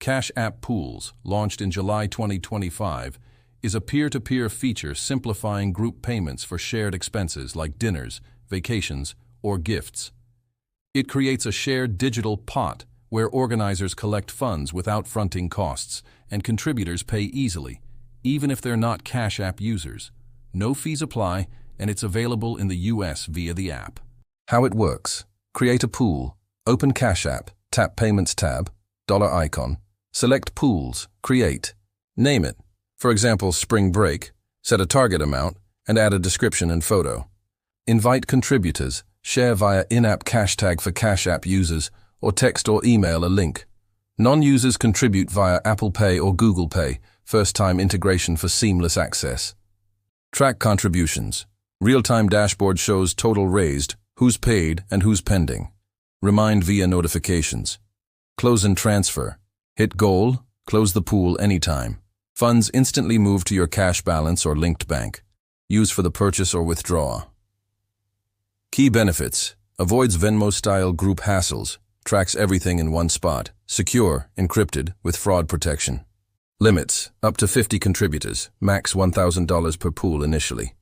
Cash App Pools, launched in July 2025, is a peer-to-peer feature simplifying group payments for shared expenses like dinners, vacations, or gifts. It creates a shared digital pot where organizers collect funds without fronting costs and contributors pay easily, even if they're not Cash App users. No fees apply, and it's available in the US via the app. How it works: create a pool, open Cash App, tap Payments tab, dollar icon, select Pools, create, name it, for example, Spring Break, set a target amount, and add a description and photo. Invite contributors, share via in-app hashtag for Cash App users, or text or email a link. Non-users contribute via Apple Pay or Google Pay, first-time integration for seamless access. Track contributions. Real-time dashboard shows total raised, who's paid, and who's pending. Remind via notifications. Close and transfer. Hit goal, close the pool anytime. Funds instantly move to your cash balance or linked bank. Use for the purchase or withdraw. Key benefits: avoids Venmo-style group hassles, tracks everything in one spot, secure, encrypted, with fraud protection. Limits: up to 50 contributors, max $1,000 per pool initially.